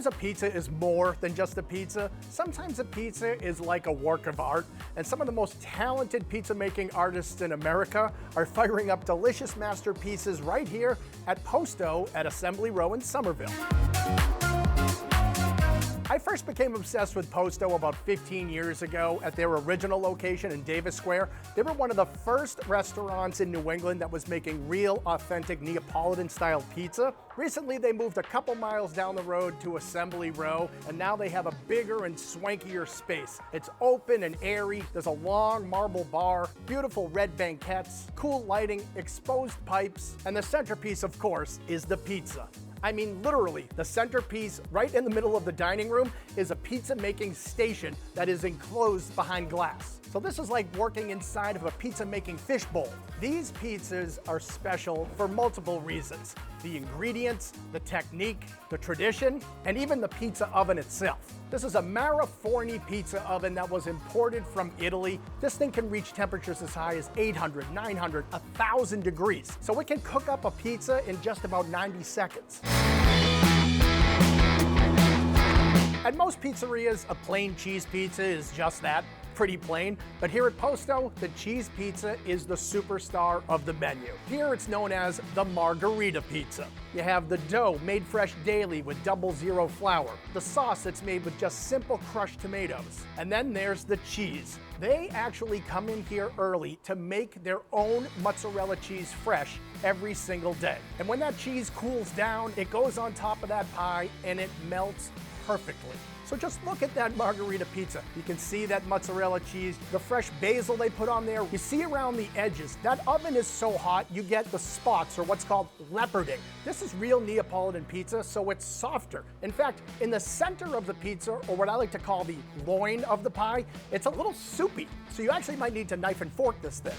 Sometimes a pizza is more than just a pizza. Sometimes a pizza is like a work of art, and some of the most talented pizza-making artists in America are firing up delicious masterpieces right here at Posto at Assembly Row in Somerville. I first became obsessed with Posto about 15 years ago at their original location in Davis Square. They were one of the first restaurants in New England that was making real, authentic Neapolitan-style pizza. Recently, they moved a couple miles down the road to Assembly Row, and now they have a bigger and swankier space. It's open and airy. There's a long marble bar, beautiful red banquettes, cool lighting, exposed pipes, and the centerpiece, of course, is the pizza. I mean, literally, the centerpiece right in the middle of the dining room is a pizza-making station that is enclosed behind glass. So this is like working inside of a pizza-making fishbowl. These pizzas are special for multiple reasons. The ingredients, the technique, the tradition, and even the pizza oven itself. This is a Maraforni pizza oven that was imported from Italy. This thing can reach temperatures as high as 800, 900, 1,000 degrees. So it can cook up a pizza in just about 90 seconds. At most pizzerias, a plain cheese pizza is just that, pretty plain. But here at Posto, the cheese pizza is the superstar of the menu. Here it's known as the margarita pizza. You have the dough made fresh daily with 00 flour, the sauce that's made with just simple crushed tomatoes, and then there's the cheese. They actually come in here early to make their own mozzarella cheese fresh every single day. And when that cheese cools down, it goes on top of that pie and it melts perfectly. So just look at that margarita pizza. You can see that mozzarella cheese, the fresh basil they put on there. You see around the edges, that oven is so hot, you get the spots, or what's called leoparding. This is real Neapolitan pizza, so it's softer. In fact, in the center of the pizza, or what I like to call the loin of the pie, it's a little soupy. So you actually might need to knife and fork this thing.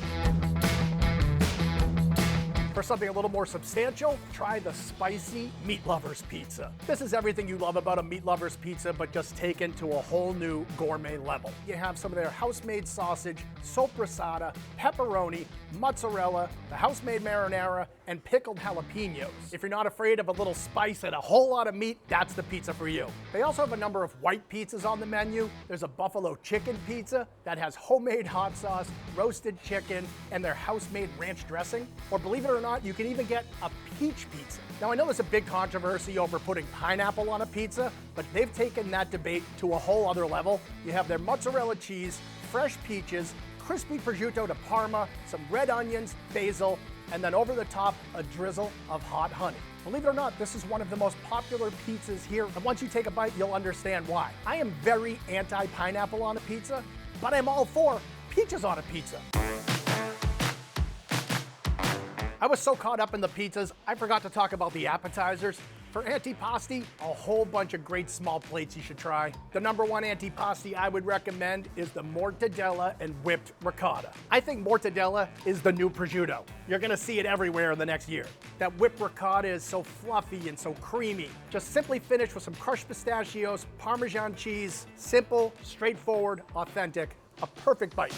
For something a little more substantial, try the spicy Meat Lovers pizza. This is everything you love about a Meat Lovers pizza, but just taken to a whole new gourmet level. You have some of their house-made sausage, soppressata, pepperoni, mozzarella, the house-made marinara, and pickled jalapenos. If you're not afraid of a little spice and a whole lot of meat, that's the pizza for you. They also have a number of white pizzas on the menu. There's a buffalo chicken pizza that has homemade hot sauce, roasted chicken, and their house-made ranch dressing. Or believe it or not, you can even get a peach pizza. Now, I know there's a big controversy over putting pineapple on a pizza, but they've taken that debate to a whole other level. You have their mozzarella cheese, fresh peaches, crispy prosciutto de Parma, some red onions, basil, and then over the top, a drizzle of hot honey. Believe it or not, this is one of the most popular pizzas here, and once you take a bite, you'll understand why. I am very anti-pineapple on a pizza, but I'm all for peaches on a pizza. I was so caught up in the pizzas, I forgot to talk about the appetizers. For antipasti, a whole bunch of great small plates you should try. The number one antipasti I would recommend is the mortadella and whipped ricotta. I think mortadella is the new prosciutto. You're gonna see it everywhere in the next year. That whipped ricotta is so fluffy and so creamy. Just simply finished with some crushed pistachios, Parmesan cheese, simple, straightforward, authentic, a perfect bite.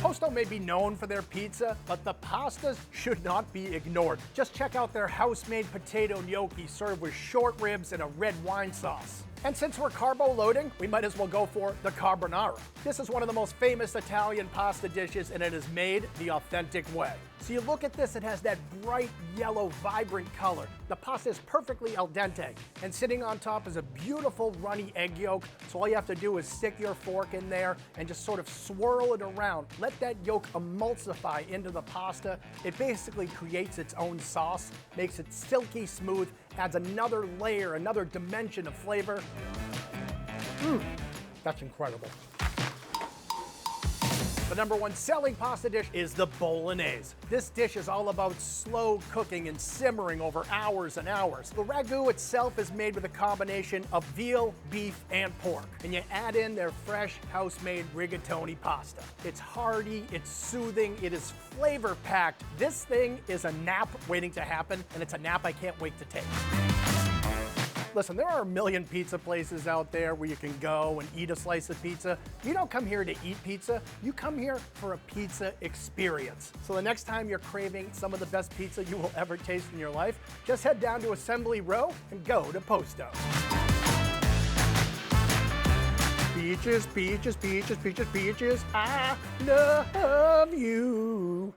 Posto may be known for their pizza, but the pastas should not be ignored. Just check out their house-made potato gnocchi served with short ribs and a red wine sauce. And since we're carbo loading, we might as well go for the carbonara. This is one of the most famous Italian pasta dishes, and it is made the authentic way. So you look at this, it has that bright yellow, vibrant color. The pasta is perfectly al dente, and sitting on top is a beautiful runny egg yolk. So all you have to do is stick your fork in there and just sort of swirl it around. Let that yolk emulsify into the pasta. It basically creates its own sauce, makes it silky smooth, adds another layer, another dimension of flavor. That's incredible. The number one selling pasta dish is the Bolognese. This dish is all about slow cooking and simmering over hours and hours. The ragu itself is made with a combination of veal, beef, and pork. And you add in their fresh, house-made rigatoni pasta. It's hearty, it's soothing, it is flavor-packed. This thing is a nap waiting to happen, and it's a nap I can't wait to take. Listen, there are a million pizza places out there where you can go and eat a slice of pizza. You don't come here to eat pizza, you come here for a pizza experience. So the next time you're craving some of the best pizza you will ever taste in your life, just head down to Assembly Row and go to Posto. Peaches, peaches, peaches, peaches, peaches, I love you.